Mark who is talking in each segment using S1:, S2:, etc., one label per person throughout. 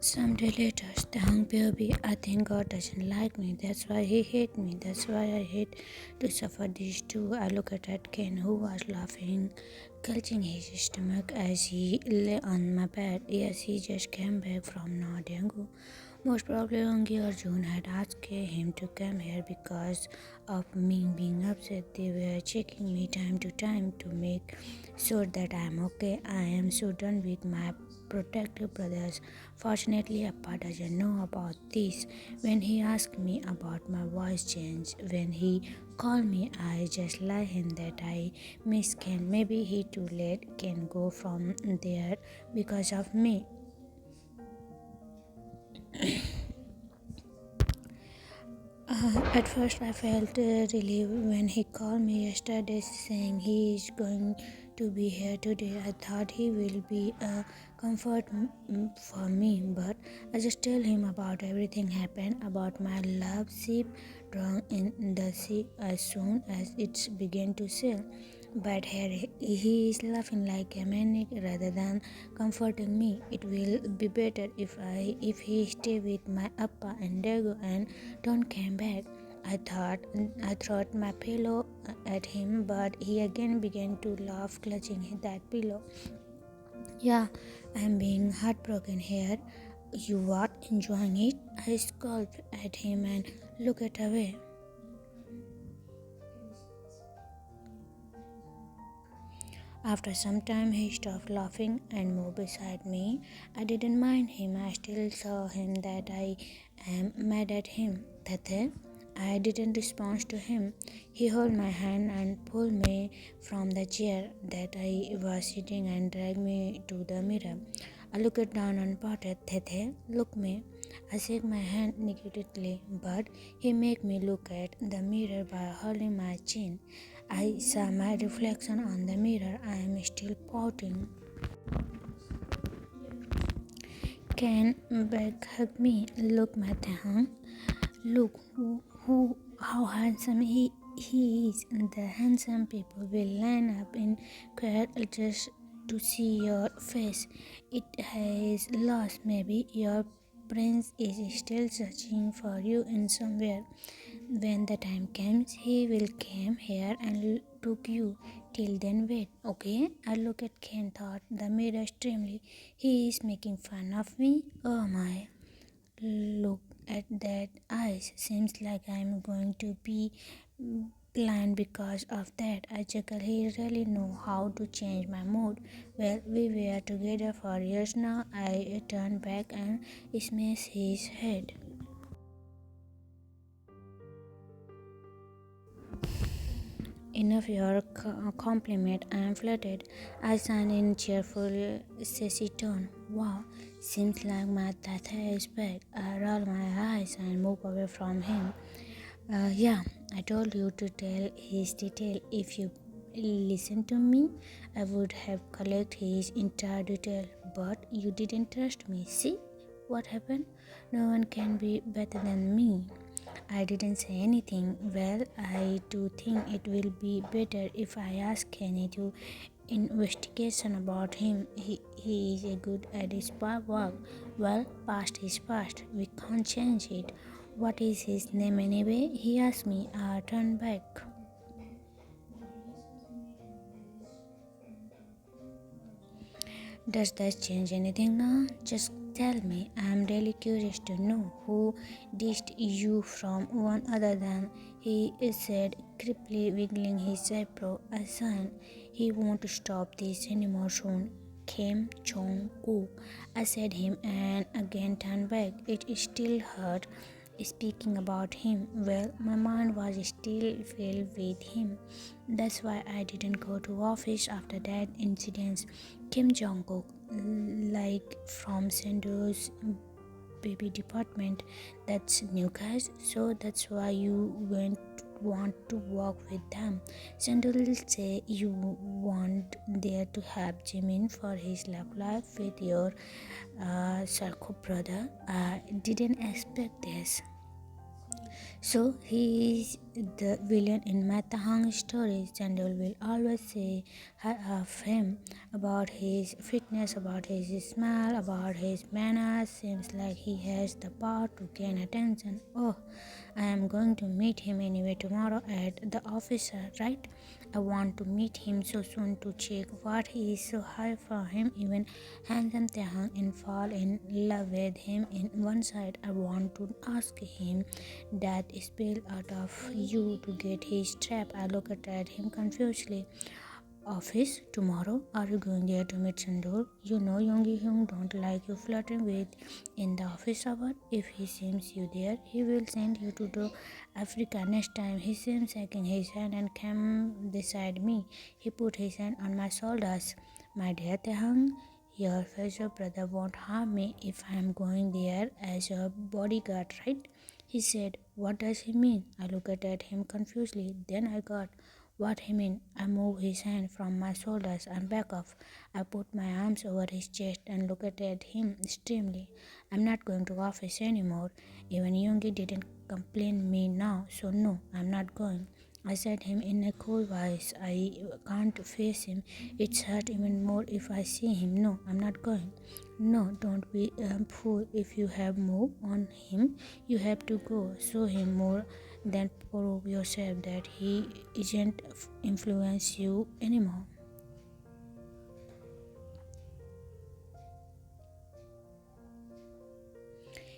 S1: Someday later, Taehyung baby, I think God doesn't like me. That's why he hate me. That's why I hate to suffer these two. I look at Ken, who was laughing, clutching his stomach as he lay on my bed. Yes, he just came back from Nodyangu. Most probably Ongi or June had asked him to come here because of me being upset. They were checking me time to time to make sure that I'm okay. I am so done with my protective brothers. Fortunately, Appa doesn't know about this. When he asked me about my voice change, when he called me, I just lie him that I miss Ken. Maybe he too late can go from there because of me. At first, I felt relieved when he called me yesterday saying he is going to be here today. I thought he will be a comfort for me, but I just tell him about everything happened, about my love ship drawn in the sea as soon as it began to sail. But here he is laughing like a maniac rather than comforting me. It will be better if he stay with my appa and Dago and don't come back. I thought my pillow at him, but he again began to laugh, clutching that pillow. Yeah, I'm being heartbroken here. You what? Enjoying it? I scoffed at him and looked away. After some time, he stopped laughing and moved beside me. I didn't mind him. I still saw him that I am mad at him. Tate, I didn't respond to him. He held my hand and pulled me from the chair that I was sitting and dragged me to the mirror. I looked down and pouted. Tete, look me. I shook my hand negatively, but he made me look at the mirror by holding my chin. I saw my reflection on the mirror. I am still pouting. Can Beck hug me? Look, Taehyung. Look how handsome he is. The handsome people will line up in queue just to see your face. It has lost. Maybe your prince is still searching for you in somewhere. When the time comes, he will come here and took you. Till then, wait, okay? I look at Ken, thought the mirror extremely. He is making fun of me. Oh my. Look at that eyes. Seems like I'm going to be blind because of that. I chuckle. He really know how to change my mood. Well, we were together for years now. I turn back and smash his head. Enough your compliment. I am flattered. I signed in cheerful, sassy tone. Wow, seems like my tata is back. I roll my eyes and move away from him. Yeah, I told you to tell his detail. If you listened to me, I would have collected his entire detail. But you didn't trust me. See what happened? No one can be better than me. I didn't say anything. Well, I do think it will be better if I ask Kenny to investigation about him. He is a good at his work. Well, past is past. We can't change it. What is his name anyway? He asked me. I turned back. Does that change anything now? Just tell me. I'm really curious to know who dished you from one other than he said, creepily wiggling his eyebrow. A sign he won't stop this anymore soon. Came Jungkook. I said him and again turned back. It still hurt speaking about him. Well, my mind was still filled with him. That's why I didn't go to office after that incident. Kim Jong-kook, like from Sando's baby department. That's new guys, so that's why you went want to work with them. Sandal will say you want there to have Jimin for his love life with your Sarko brother. I didn't expect this. So he is the villain in Matahang stories. Chandel will always say of him about his fitness, about his smile, about his manners. Seems like he has the power to gain attention. Oh, I am going to meet him anyway tomorrow at the office, right? I want to meet him so soon to check what he is so high for him. Even handsome Taehyung and fall in love with him in one side. I want to ask him that spill out of you to get his trap. I looked at him confusedly. Office tomorrow? Are you going there to meet Sandor? You know Hyung don't like you flirting with in the office hour. If he sees you there, he will send you to the Africa next time. He seems shaking his hand and came beside me. He put his hand on my shoulders. My dear Taehyung, your future brother won't harm me if I am going there as your bodyguard, right? He said. What does he mean? I looked at him confusedly. Then I got what he meant. I moved his hand from my shoulders and back off. I put my arms over his chest and looked at him extremely. I'm not going to office anymore. Even Yoongi didn't complain me now, so no, I'm not going. I said him in a cool voice. I can't face him. It's hurt even more if I see him. No, I'm not going. No, don't be a fool. If you have moved on him, you have to go. Show him more than prove yourself that he isn't influence you anymore.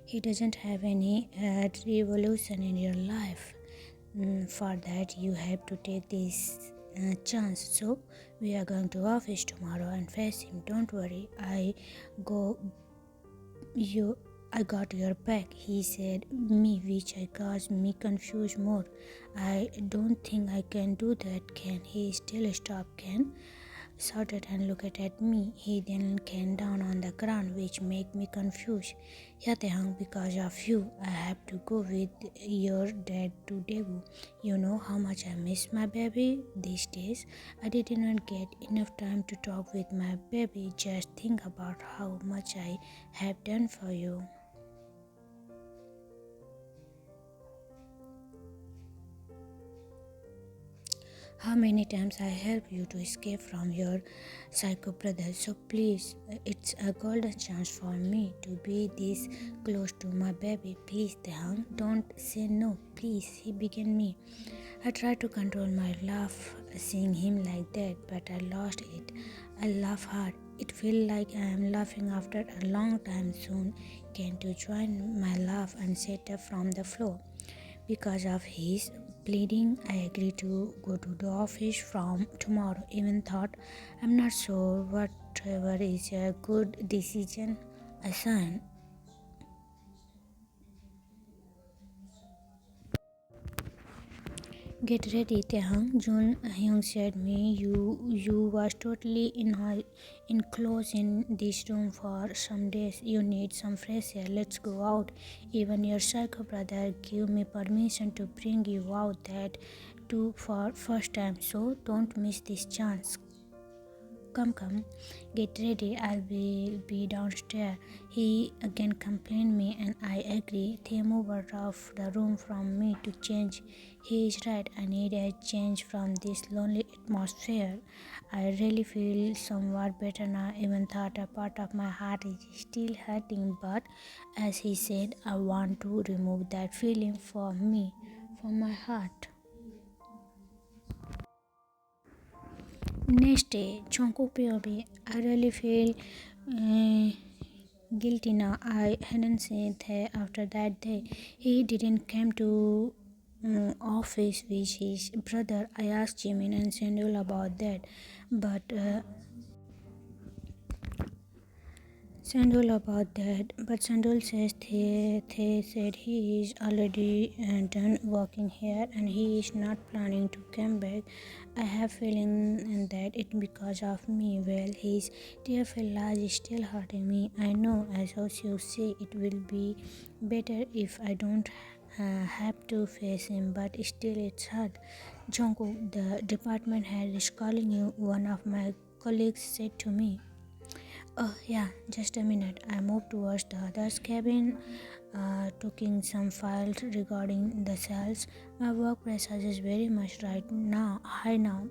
S1: He doesn't have any revolution in your life. For that, you have to take this chance. So, we are going to office tomorrow and face him. Don't worry. Go. You. I got your back. He said me, which I caused me confused more. I don't think I can do that. Can he still stop? Can? Shouted and looked at me. He then came down on the ground, which made me confused. Yatehang, because of you, I have to go with your dad to Daegu. You know how much I miss my baby these days. I did not get enough time to talk with my baby. Just think about how much I have done for you. How many times I helped you to escape from your psycho brother. So please, it's a golden chance for me to be this close to my baby. Please, Taehyung, don't say no. Please, he began me. I tried to control my laugh seeing him like that, but I lost it. I laugh hard. It feels like I am laughing after a long time soon. Can't you join my laugh and sit up from the floor? Because of his pleading, I agreed to go to the office from tomorrow. Even thought I'm not sure whatever is a good decision. I signed. Get ready, Taehyung. Jun Hyung said me. You was totally enclosed in this room for some days. You need some fresh air. Let's go out. Even your psycho brother gave me permission to bring you out that too for first time. So don't miss this chance. Come, get ready. I will be downstairs. He again complained me, and I agree. They moved out of the room from me to change. He is right. I need a change from this lonely atmosphere. I really feel somewhat better now. Even thought a part of my heart is still hurting, but as he said, I want to remove that feeling from me, from my heart. Next day, Jungkook POV. I really feel uh, guilty now. I hadn't seen her after that day. He didn't come to office with his brother. I asked Jimin and Sandul about that, but Sandul says they said he is already done working here and he is not planning to come back. I have feeling that it because of me. Well, his tearful lies is still hurting me. I know, as you say, it will be better if I don't have to face him, but still it's hard. Jungkook, the department head is calling you. One of my colleagues said to me. Oh, yeah, just a minute. I moved towards the other's cabin, taking some files regarding the cells. My work pressure is very much right now. High now.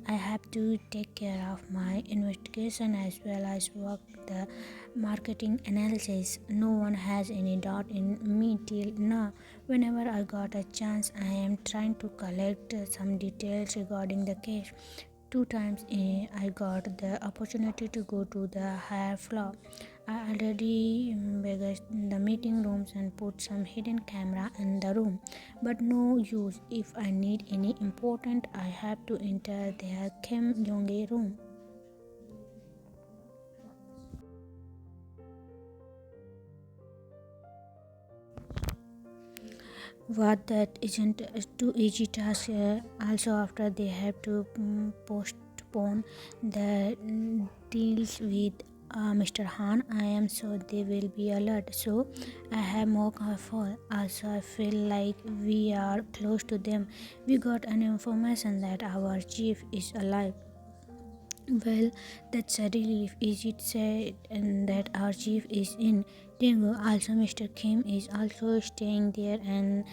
S1: I have to take care of my investigation as well as work the marketing analysis. No one has any doubt in me till now. Whenever I got a chance, I am trying to collect some details regarding the case. Two times I got the opportunity to go to the higher floor. I already begged the meeting rooms and put some hidden camera in the room, but no use. If I need any important, I have to enter their Kim Jong room. What that isn't a too easy task. Also, after they have to postpone the deals with Mr. Han, I am sure they will be alert. So I have more careful. Also, I feel like we are close to them. We got an information that our chief is alive. Well, that's a relief. Is it said and that our chief is in Daegu? Also, Mr. Kim is also staying there, and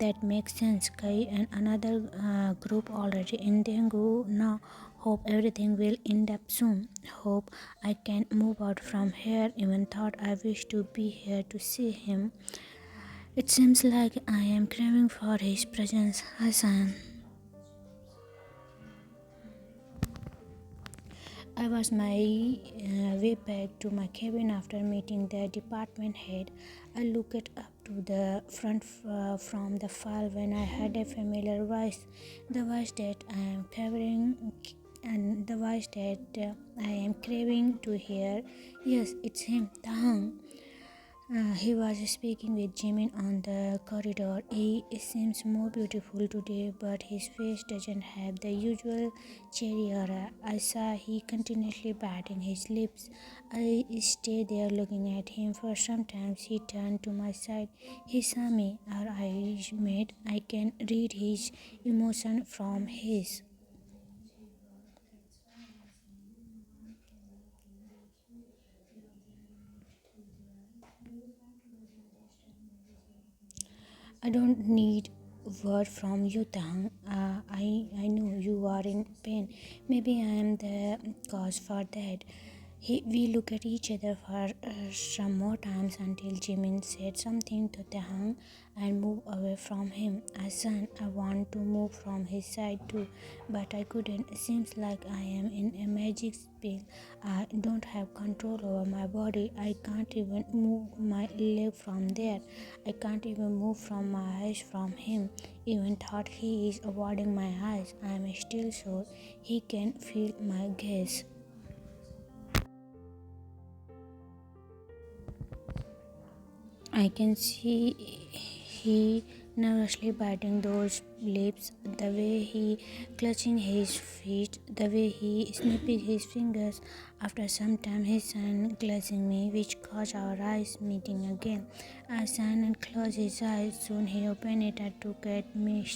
S1: that makes sense. Kai and another group already in Daegu now. Hope everything will end up soon. Hope I can move out from here. Even thought I wish to be here to see him. It seems like I am craving for his presence, Hassan. I was my way back to my cabin after meeting the department head. I looked up to the front from the file when I heard a familiar voice, the voice that I am craving, and the voice that I am craving to hear. Yes, it's him, Taehyung. He was speaking with Jimin on the corridor. He seems more beautiful today, but his face doesn't have the usual cherry aura. I saw he continuously biting his lips. I stayed there looking at him for some time. He turned to my side. He saw me. Our eyes met. I can read his emotion from his. I don't need word from you, Tang. I know you are in pain. Maybe I am the cause for that. We look at each other for some more times until Jimin said something to Tahang and moved away from him. Asan, I want to move from his side too, but I couldn't. It seems like I am in a magic spell. I don't have control over my body. I can't even move my leg from there. I can't even move from my eyes from him. Even thought he is avoiding my eyes. I am still sure he can feel my gaze. I can see he nervously biting those lips, the way he clutching his feet, the way he snipping his fingers. After some time, he signed glancing me, which caused our eyes meeting again. I signed and closed his eyes. Soon he opened it and took at me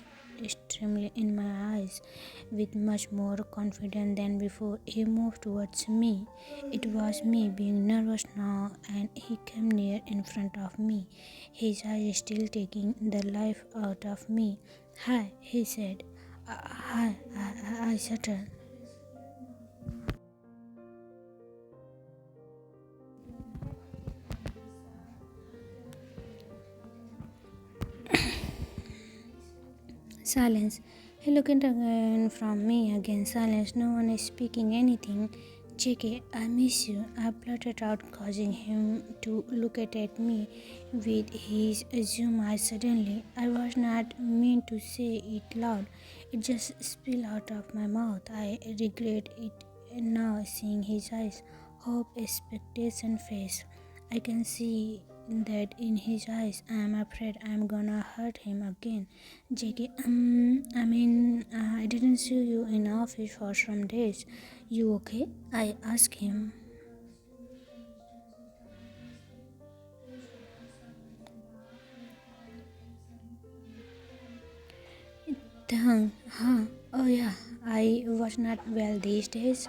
S1: extremely in my eyes with much more confidence than before. He moved towards me. It was me being nervous now, and he came near in front of me, his eyes still taking the life out of me. Hi, he said. Hi, I stuttered. Silence. He looked again from me again. Silence. No one is speaking anything. JK, I miss you. I blurted out, causing him to look at me with his zoom eyes suddenly. I was not meant to say it loud. It just spilled out of my mouth. I regret it now, seeing his eyes, hope, expectation face. I can see that in his eyes. I am afraid I'm gonna hurt him again. JK, I didn't see you in office for some days. You okay? I asked him. Huh? Oh yeah, I was not well these days.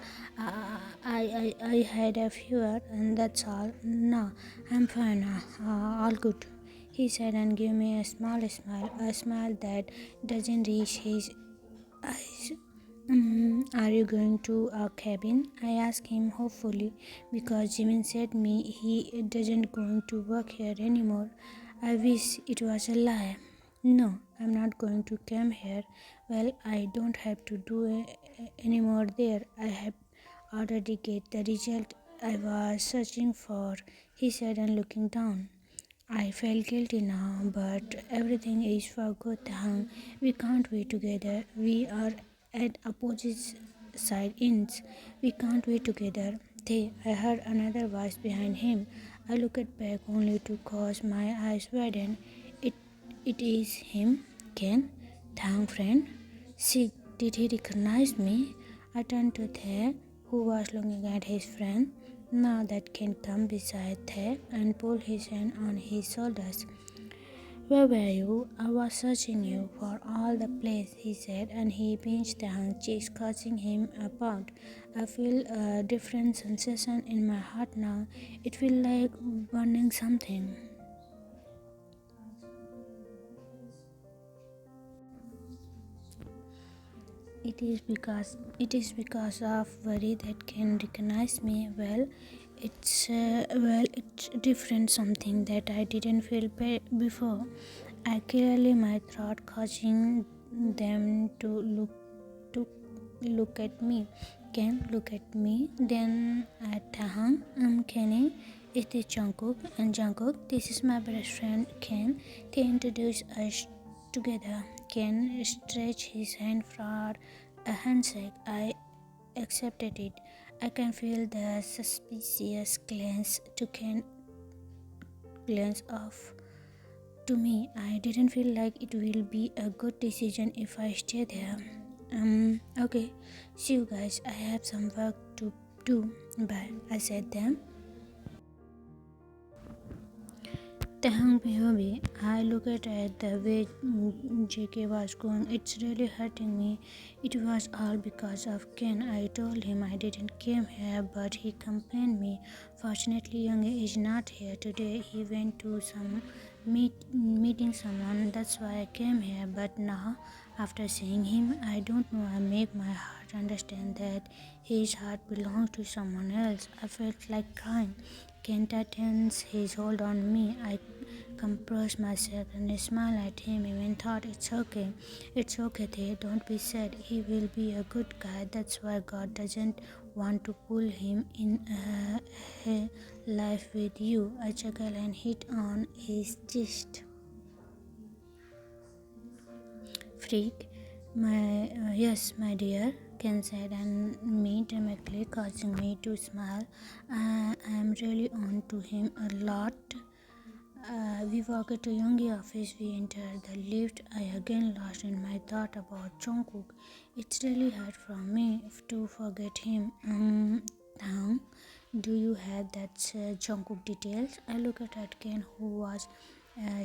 S1: I had a fever and that's all. No, I'm fine. All good. He said and gave me a smile that doesn't reach his eyes. Are you going to a cabin? I asked him hopefully because Jimin said me he doesn't going to work here anymore. I wish it was a lie. No, I'm not going to come here. Well, I don't have to do anymore there. I have already get the result I was searching for, he said and looking down. I felt guilty now, but everything is for good. Taehyung. We can't be together. We are at opposite side ends. We can't be together. I heard another voice behind him. I looked back only to cause my eyes widen. It, it is him, Ken, Taehyung friend. See, did he recognize me? I turned to Tae, who was looking at his friend. Now that Ken come beside Tae and pull his hand on his shoulders. Where were you? I was searching you for all the place, he said, and he pinched Taehyung's cheeks, causing him a pout. I feel a different sensation in my heart now. It feels like burning something. It is because of worry that can recognize me. It's different, something that I didn't feel before. I clearly my thought causing them to look at me. Can look at me. Then at Taehyung, Kenny. Is this Jungkook? And Jungkook, this is my best friend Ken. They introduced us together. Ken stretched his hand for a handshake. I accepted it. I can feel the suspicious glance off to me. I didn't feel like it will be a good decision if I stay there. Okay. See you guys. I have some work to do. Bye. I said them. Taehyung POV. I looked at the way JK was going. It's really hurting me. It was all because of Ken. I told him I didn't came here, but he complained me. Fortunately, Young is not here today. He went to some meeting someone. That's why I came here. But now, after seeing him, I don't know. I make my heart understand that his heart belongs to someone else. I felt like crying. Ken tightens his hold on me. I composed myself and smiled at him. Even thought it's okay. They don't be sad. He will be a good guy. That's why God doesn't want to pull him in a life with you. I chuckled and hit on his chest. Freak, yes, my dear, Ken said, and me dramatically causing me to smile. I am really on to him a lot. We walked to Youngie office. We entered the lift. I again lost in my thought about Jungkook. It's really hard for me to forget him. Now, do you have that Jungkook details? I looked at Ken, who was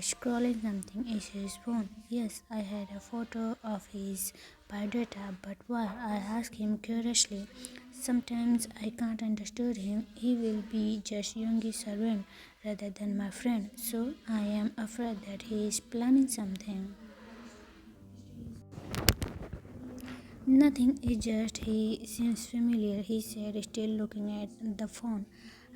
S1: scrolling something in his phone. Yes, I had a photo of his biodata, but why? I asked him curiously. Sometimes I can't understand him. He will be just Youngie's servant rather than my friend. So I am afraid that he is planning something. Nothing, it's just he seems familiar, he said, still looking at the phone.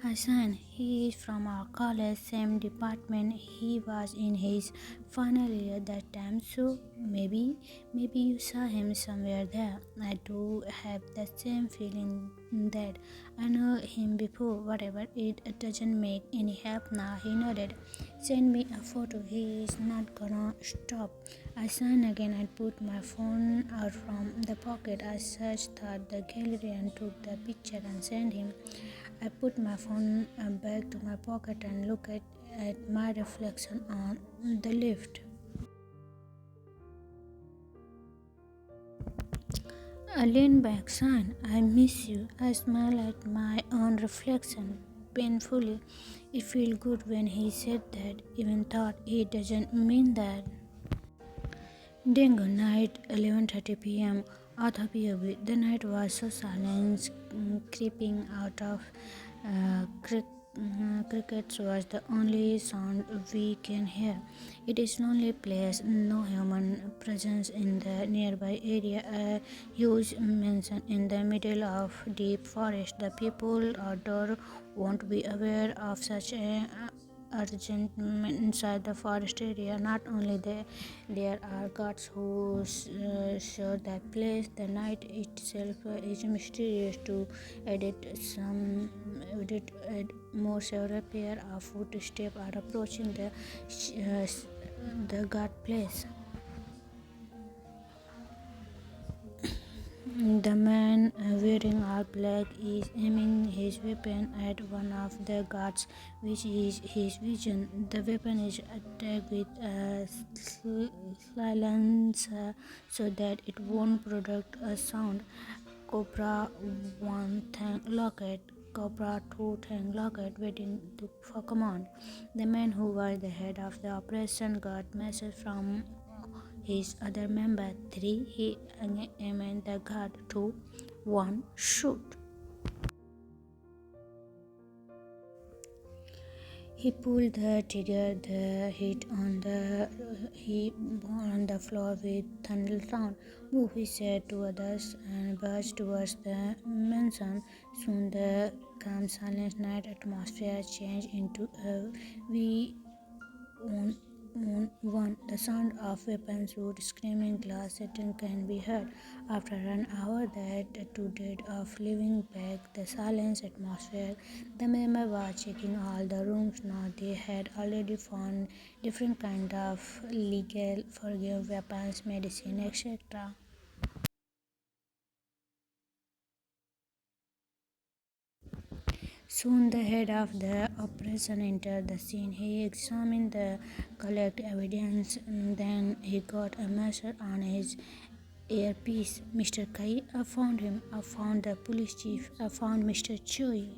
S1: Hassan, he is from our college, same department. He was in his final year that time, so maybe you saw him somewhere there. I do have the same feeling that I know him before. Whatever, it doesn't make any help now. He nodded. Send me a photo. He is not gonna stop. I signed again. I put my phone out from the pocket. I searched the gallery and took the picture and sent him. I put my phone back to my pocket and looked at my reflection on the lift. I leaned back, sign, I miss you. I smiled at my own reflection painfully. It felt good when he said that, even thought he doesn't mean that. Then good night, 11:30 p.m. Author POV. The night was so silent. creeping out of crickets was the only sound we can hear. It is lonely place, no human presence in the nearby area. A huge mansion in the middle of deep forest. The people outdoor won't be aware of such a urgent inside the forest area. Not only there are guards who show that place. The night itself is mysterious to add more several pair of footsteps are approaching the guard place. The man wearing all black is aiming his weapon at one of the guards, which is his vision. The weapon is attacked with a silencer so that it won't produce a sound. Cobra 1 thank locket. Cobra 2 thank locket waiting for command. The man who was the head of the operation got message from his other member 3. He aimed the guard 2. 1 shoot. He pulled the trigger. The hit on the floor with thunder sound. Move, he said to others, and burst towards the mansion. Soon the calm, silent night atmosphere changed into a we one. The sound of weapons, wood, screaming glass setting can be heard. After an hour, that two dead of living back the silence atmosphere. The member was checking all the rooms. Now they had already found different kind of legal forgive weapons, medicine, etc. Soon the head of the operation entered the scene. He examined the collect evidence, and then he got a message on his earpiece. Mr. Kai, I found him. I found the police chief. I found Mr. Choi.